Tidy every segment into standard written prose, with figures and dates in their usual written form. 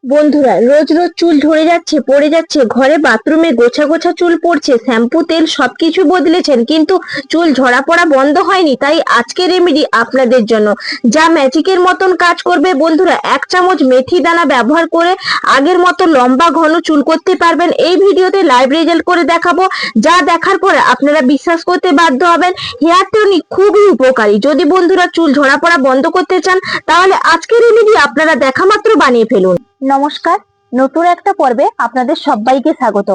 বন্ধুরা, রোজ রোজ চুল ঝরে যাচ্ছে, পড়ে যাচ্ছে, ঘরে বাথরুমে গোছা গোছা চুল পড়ছে, শ্যাম্পু তেল সবকিছু বদলেছেন কিন্তু চুল ঝরা পড়া বন্ধ হয়নি। তাই আজকের রেমেডি আপনাদের জন্য, যা ম্যাজিকের মতন কাজ করবে। বন্ধুরা, 1 চামচ মেথি দানা ব্যবহার করে আগের মতো লম্বা ঘন চুল করতে পারবেন। এই ভিডিওতে লাইভ রেজাল্ট করে দেখাবো, যা দেখার পরে আপনারা বিশ্বাস করতে বাধ্য হবেন। হেয়ার টনিক খুবই উপকারী। যদি বন্ধুরা চুল ঝরা পড়া বন্ধ করতে চান, তাহলে আজকের রেমেডি আপনারা দেখা মাত্র বানিয়ে ফেলুন। নমস্কার, নতুন একটা পর্বে আপনাদের সবাইকে স্বাগত।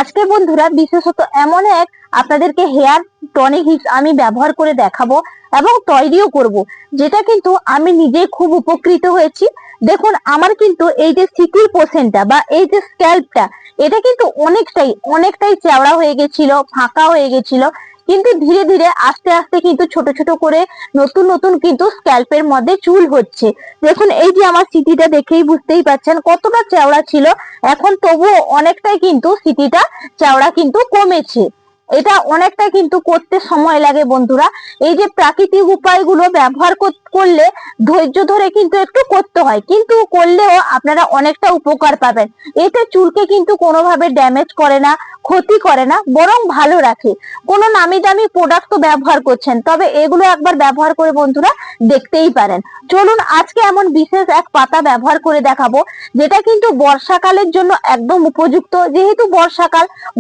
আজকে বন্ধুরা বিশেষত এমন এক আপনাদেরকে হেয়ার টনিক আমি ব্যবহার করে দেখাবো এবং তৈরিও করব, যেটা কিন্তু আমি নিজে খুব উপকৃত হয়েছি। দেখুন, আমার কিন্তু এই যে সিকিল পোর্শনটা বা এই যে স্ক্যাল্পটা, এটা কিন্তু অনেকটাই চওড়া হয়ে গেছিল, ফাঁকা হয়ে গেছিল, কিন্তু ধীরে ধীরে আস্তে আস্তে কিন্তু ছোট ছোট করে নতুন কিন্তু স্ক্যাল্পের মধ্যে চুল হচ্ছে। দেখুন, এই যে আমার সিটিটা দেখেই বুঝতেই পারছেন কতটা চওড়া ছিল, এখন তবুও অনেকটাই কিন্তু সিটিটা চওড়া কিন্তু কমেছে। এটা অনেকটা কিন্তু করতে সময় লাগে বন্ধুরা। এই যে প্রাকৃতিক উপায়গুলো ব্যবহার করলে ধৈর্য ধরে কিন্তু একটু করতে হয়, কিন্তু করলেও আপনারা অনেকটা উপকার পাবেন। এতে চুলকে কিন্তু কোনোভাবে ড্যামেজ করে না, ক্ষতি করে না, বরং ভালো রাখে। কোনো নামি দামি প্রোডাক্ট তো ব্যবহার করছেন, তবে এগুলো একবার ব্যবহার করে বন্ধুরা দেখতেই পারেন। চলুন, আজকে এমন বিশেষ এক পাতা ব্যবহার করে দেখাবো, যেটা কিন্তু বর্ষাকালের জন্য একদম উপযুক্ত। যেহেতু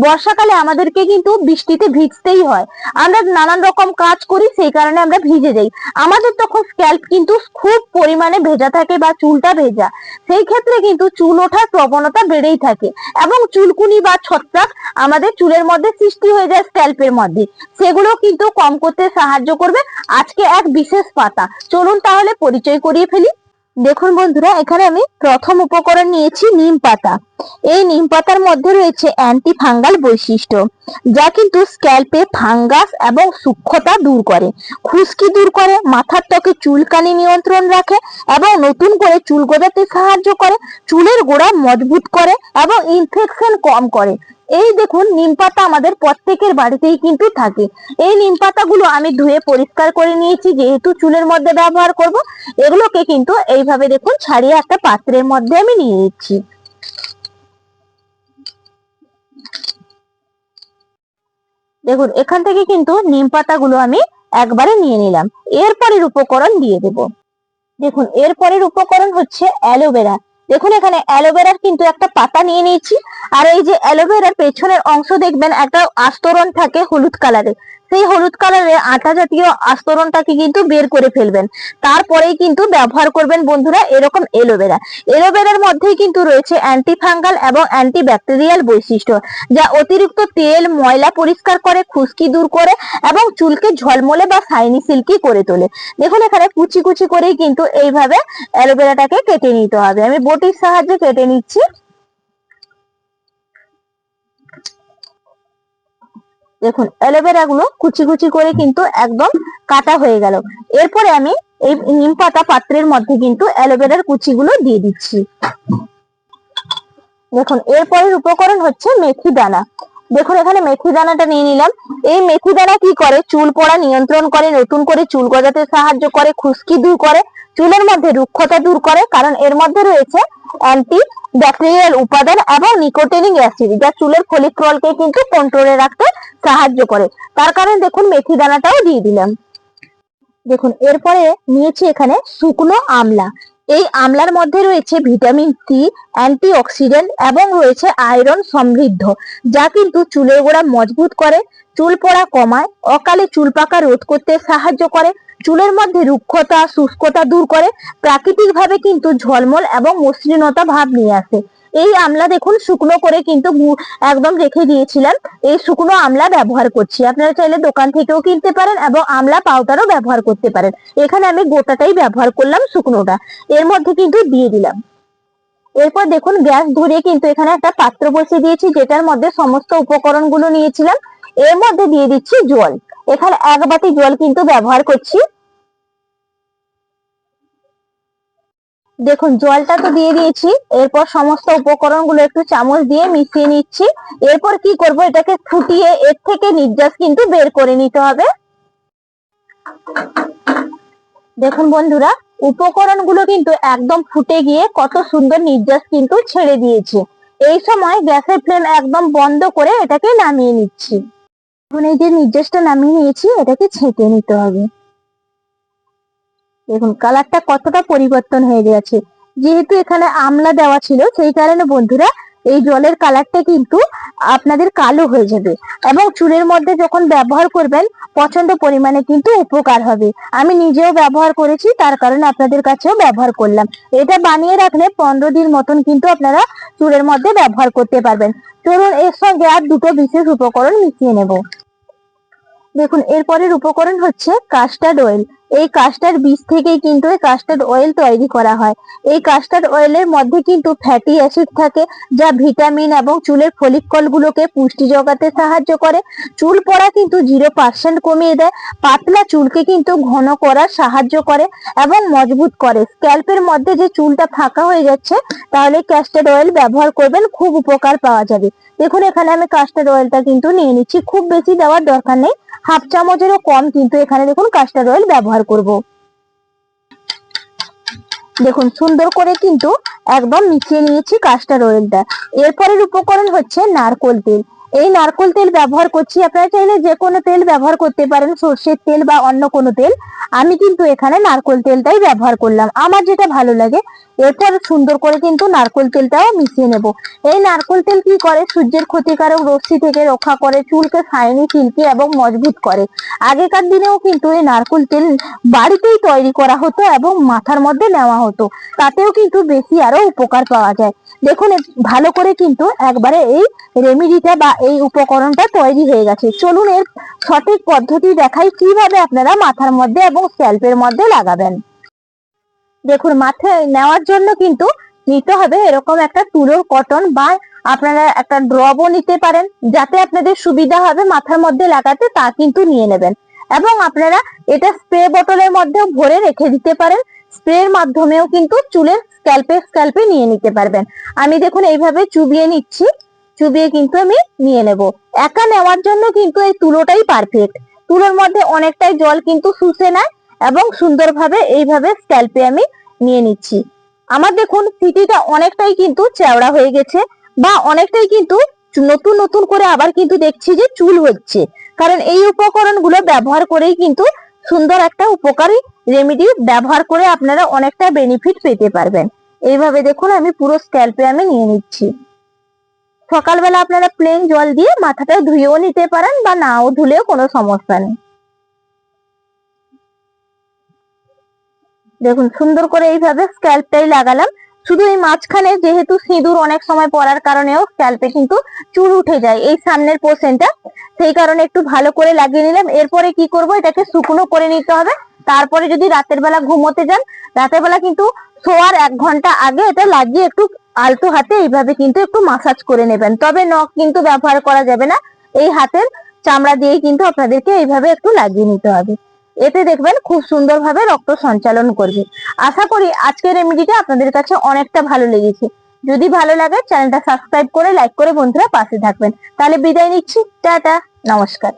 বর্ষাকালে আমাদেরকে কিন্তু বৃষ্টিতে ভিজতেই হয়, আমরা নানান রকম কাজ করি, সেই কারণে আমরা ভিজে যাই। আমাদের তখন স্ক্যাল্প কিন্তু খুব পরিমাণে ভেজা থাকে বা চুলটা ভেজা, সেই ক্ষেত্রে কিন্তু চুল ওঠার প্রবণতা বেড়েই থাকে এবং চুলকুনি বা ছত্রাক আমাদের চুলের মধ্যে সৃষ্টি হয়ে যায় স্ক্যাল্পের মধ্যে। সেগুলো কিন্তু কম করতে সাহায্য করবে আজকে এক বিশেষ পাতা। চলুন তাহলে পরিচয় করিয়ে ফেলি। দেখুন বন্ধুরা, এখানে আমি প্রথম উপকরণ নিয়েছি নিম পাতা। এই নিম পাতার মধ্যে রয়েছে অ্যান্টি ফাঙ্গাল বৈশিষ্ট্য, যা কিন্তু স্ক্যাল্পে ফাঙ্গাস এবং সূক্ষ্মতা দূর করে, খুশকি দূর করে, মাথার ত্বকে চুলকানি নিয়ন্ত্রণ রাখে এবং নতুন করে চুল গজাতে সাহায্য করে, চুলের গোড়া মজবুত করে এবং ইনফেকশন কম করে। এই দেখুন, নিম পাতা আমাদের প্রত্যেকের বাড়িতেই কিন্তু থাকে। এই নিম পাতাগুলো আমি ধুয়ে পরিষ্কার করে নিয়েছি, যেহেতু চুলের মধ্যে ব্যবহার করব। এগুলোকে কিন্তু এইভাবে দেখুন ছাড়িয়ে একটা পাত্রের মধ্যে আমি নিয়ে নিচ্ছি। দেখুন, এখান থেকে কিন্তু নিম পাতাগুলো আমি একবারে নিয়ে নিলাম। এরপরের উপকরণ দিয়ে দেব। দেখুন, এরপরের উপকরণ হচ্ছে অ্যালোভেরা। দেখুন, এখানে অ্যালোভেরার কিন্তু একটা পাতা নিয়ে নিয়েছি। আর এই যে অ্যালোভেরার পেছনের অংশ দেখবেন একটা আস্তরণ থাকে হলুদ কালারের, সেই হলুদ কালারের আঠা জাতীয় আস্তরণটাকে কিন্তু বের করে ফেলবেন। তারপরেই কিন্তু ব্যবহার করবেন বন্ধুরা এরকম এলোভেরা। এলোভেরার মধ্যেই কিন্তু রয়েছে অ্যান্টি ফাঙ্গাল এবং অ্যান্টি ব্যাকটেরিয়াল বৈশিষ্ট্য, যা অতিরিক্ত তেল ময়লা পরিষ্কার করে, খুশকি দূর করে এবং চুলকে ঝলমলে বা শাইনি সিল্কি করে তোলে। দেখুন, এখানে কুচি কুচি করেই কিন্তু এইভাবে অ্যালোভেরাটাকে কেটে নিতে হবে। আমি বটির সাহায্যে কেটে নিচ্ছি। দেখুন, অ্যালোভেরা গুলো কুচি কুচি করে কিন্তু একদম কাটা হয়ে গেল। এরপরে আমি এই নিম পাতা পাত্রের মধ্যে কিন্তু অ্যালোভেরার কুচিগুলো দিয়ে দিচ্ছি। দেখুন, এরপরের উপকরণ হচ্ছে মেথি দানা। দেখুন, এখানে মেথি দানাটা নিয়ে নিলাম। এই মেথি দানা কি করে? চুল পড়া নিয়ন্ত্রণ করে, নতুন করে চুল গজাতে সাহায্য করে, খুশকি দূর করে, চুলের মধ্যে রুক্ষতা দূর করে, কারণ এর মধ্যে রয়েছে অ্যান্টি ব্যাকটেরিয়াল উপাদান এবং নিকোটিনিক অ্যাসিড, যা চুলের ফলিক্রলকে কিন্তু কন্ট্রোলে রাখতে সাহায্য করে। তার কারণে দেখুন মেথি দানাটাও দিয়ে দিলাম। দেখুন, এরপরে নিয়েছি এখানে শুকনো আমলা। এই আমলার মধ্যে রয়েছে ভিটামিন সি, অ্যান্টিঅক্সিডেন্ট এবং রয়েছে আয়রন সমৃদ্ধ, যা কিন্তু চুলের গোড়া মজবুত করে, চুল পড়া কমায়, অকালে চুল পাকা রোধ করতে সাহায্য করে, চুলের মধ্যে রুক্ষতা শুষ্কতা দূর করে, প্রাকৃতিক ভাবে কিন্তু ঝলমল এবং মসৃণতা ভাব নিয়ে আসে। এই আমলা দেখুন শুকনো করে কিন্তু একদম রেখে দিয়েছিলাম। এই শুকনো আমলা ব্যবহার করছি। আপনারা চাইলে দোকান থেকেও কিনতে পারেন এবং আমলা পাউডারও ব্যবহার করতে পারেন। এখানে আমি গোটাটাই ব্যবহার করলাম, শুকনোটা এর মধ্যে কিন্তু দিয়ে দিলাম। এরপর দেখুন, গ্যাস ধরিয়ে কিন্তু এখানে একটা পাত্র বসিয়ে দিয়েছি, যেটার মধ্যে সমস্ত উপকরণগুলো নিয়েছিলাম। এর মধ্যে দিয়ে দিচ্ছি জল। এখানে 1 বাটি জল কিন্তু ব্যবহার করছি। দেখুন, জলটা তো দিয়ে দিয়েছি। এরপর সমস্ত উপকরণগুলো একটু চামচ দিয়ে মিশিয়ে নিচ্ছি। এরপর কি করব? এটাকে ফুটিয়ে এর থেকে নির্যাস কিন্তু বের করে নিতে হবে। দেখুন বন্ধুরা, উপকরণগুলো কিন্তু একদম ফুটে গিয়ে কত সুন্দর নির্যাস কিন্তু ছেড়ে দিয়েছে। এই সময় গ্যাসের ফ্লেম একদম বন্ধ করে এটাকে নামিয়ে নিচ্ছি। এখন এই যে নির্যাসটা নামিয়ে নিয়েছি, এটাকে ছেঁকে নিতে হবে। দেখুন কালারটা কতটা পরিবর্তন হয়ে গেছে। যেহেতু এখানে আমলা দেওয়া ছিল, সেই কারণে বন্ধুরা এই জলের কালারটা কিন্তু আপনাদের কালো হয়ে যাবে এবং চুলের মধ্যে যখন ব্যবহার করবেন প্রচন্ড পরিমাণে কিন্তু উপকার হবে। আমি নিজেও ব্যবহার করেছি, তার কারণে আপনাদের কাছেও ব্যবহার করলাম। এটা বানিয়ে রাখলে 15 দিন মতন কিন্তু আপনারা চুলের মধ্যে ব্যবহার করতে পারবেন। চলুন এর সঙ্গে আর দুটো বিশেষ উপকরণ মিশিয়ে নেব। দেখুন এরপরের উপকরণ হচ্ছে কাস্টার্ড অয়েল। এই কাস্টার্ড বীজ থেকেই কিন্তু এই কাস্টার্ড অয়েল তৈরি করা হয়। এই কাস্টার্ড অয়েলের মধ্যে কিন্তু ফ্যাটি অ্যাসিড থাকে, যা ভিটামিন এবং চুলের ফলিকল গুলোকে পুষ্টি যোগাতে সাহায্য করে। চুল পড়া কিন্তু 0% কমিয়ে দেয়। পাতলা চুলকে কিন্তু ঘন করার সাহায্য করে এবং মজবুত করে। স্ক্যাল্পের মধ্যে যে চুলটা ফাঁকা হয়ে যাচ্ছে, তাহলে কাস্টার্ড অয়েল ব্যবহার করবেন, খুব উপকার পাওয়া যাবে। দেখুন এখানে আমি কাস্টার্ড অয়েলটা কিন্তু নিয়ে নিচ্ছি, খুব বেশি দেওয়ার দরকার নেই, 1/2 চামচেরও কম কিন্তু এখানে দেখুন কাস্টার্ড অয়েল ব্যবহার করব। দেখুন সুন্দর করে কিন্তু একদম মিশিয়ে নিয়েছি কাস্টার্ড অয়েলটা। এরপরের উপকরণ হচ্ছে নারকোল তেল। এই নারকোল তেল ব্যবহার করছি, আপনারা চাইলে যে কোনো তেল ব্যবহার করতে পারেন, সর্ষের তেল বা অন্য কোনো তেল। আমি কিন্তু এখানে নারকোল তেলটাই ব্যবহার করলাম, আমার যেটা ভালো লাগে। এরপর সুন্দর করে কিন্তু নারকোল তেলটাও মিশিয়ে নেব। এই নারকোল তেল কি করে, সূর্যের ক্ষতিকারক রশ্মি থেকে রক্ষা করে, চুলকে শাইনি, সিল্কি এবং মজবুত করে। আগেকার দিনেও কিন্তু এই নারকোল তেল বাড়িতেই তৈরি করা হতো এবং মাথার মধ্যে নেওয়া হতো, তাতেও কিন্তু বেশি আরো উপকার পাওয়া যায়। দেখুন ভালো করে কিন্তু একবারে এই রেমিডিটা বা এই উপকরণটা তৈরি হয়ে গেছে। চলুন এর সঠিক পদ্ধতি দেখাই, কিভাবে আপনারা মাথার মধ্যে এবং স্ক্যাল্পের মধ্যে লাগাবেন। দেখুন মাথায় নেওয়ার জন্য কিন্তু নিতে হবে এরকম একটা তুলোর কটন, বা আপনারা একটা ড্রপও নিতে পারেন, যাতে আপনাদের সুবিধা হবে মাথার মধ্যে লাগাতে, তা কিন্তু নিয়ে নেবেন। এবং আপনারা এটা স্প্রে বোতলের মধ্যেও ভরে রেখে দিতে পারেন। স্প্রের মাধ্যমেও কিন্তু চুলের স্ক্যাল্পে নিয়ে নিতে পারবেন। আমি দেখুন এইভাবে চুবিয়ে নিচ্ছি, চুবিয়ে কিন্তু আমি নিয়ে নেব। একা নেওয়ার জন্য কিন্তু এই তুলোটাই পারফেক্ট। তুলোর মধ্যে অনেকটাই জল কিন্তু শুষে নেয় এবং সুন্দরভাবে এইভাবে স্ক্যাল্পে আমি নিয়ে নিচ্ছি। আমার দেখুন সিটিটা অনেকটাই কিন্তু চওড়া হয়ে গেছে, বা অনেকটাই কিন্তু নতুন নতুন করে আবার কিন্তু দেখছি যে চুল হচ্ছে, কারণ এই উপকরণগুলো ব্যবহার করেই কিন্তু সুন্দর একটা উপকারী রেমেডি ব্যবহার করে আপনারা অনেকটা বেনিফিট পেতে পারবেন। এইভাবে দেখুন আমি পুরো স্ক্যাল্পে আমি নিয়ে নিচ্ছি। সকালবেলা আপনারা প্লেন জল দিয়ে মাথাটা ধুয়েও নিতে পারেন, বা নাও ধুলেও কোনো সমস্যা নেই। দেখুন সুন্দর করে এইভাবে স্ক্যাল্পটাই লাগালাম। শুধু এই মাঝখানে যেহেতু সিঁদুর অনেক সময় পরার কারণেও স্ক্যাল্পে কিন্তু চুল উঠে যায় এই সামনের পোর্শনটা, সেই কারণে একটু ভালো করে লাগিয়ে নিলাম। এরপরে কি করব, এটাকে শুকনো করে নিতে হবে। তারপরে যদি রাতের বেলা ঘুমোতে যান, রাতের বেলা কিন্তু শোয়ার 1 ঘন্টা আগে এটা লাগিয়ে একটু আলতো হাতে এইভাবে কিন্তু একটু মাসাজ করে নেবেন। তবে নখ কিন্তু ব্যবহার করা যাবে না, এই হাতের চামড়া দিয়েই কিন্তু আপনাদেরকে এইভাবে একটু লাগিয়ে নিতে হবে। এতে দেখবেন খুব সুন্দরভাবে রক্ত সঞ্চালন করবে। আশা করি আজকের রেমেডিটা আপনাদের কাছে অনেকটা ভালো লেগেছে। যদি ভালো লাগে চ্যানেলটা সাবস্ক্রাইব করে লাইক করে বন্ধুরা পাশে থাকবেন। তাহলে বিদায় নিচ্ছি, টাটা, নমস্কার।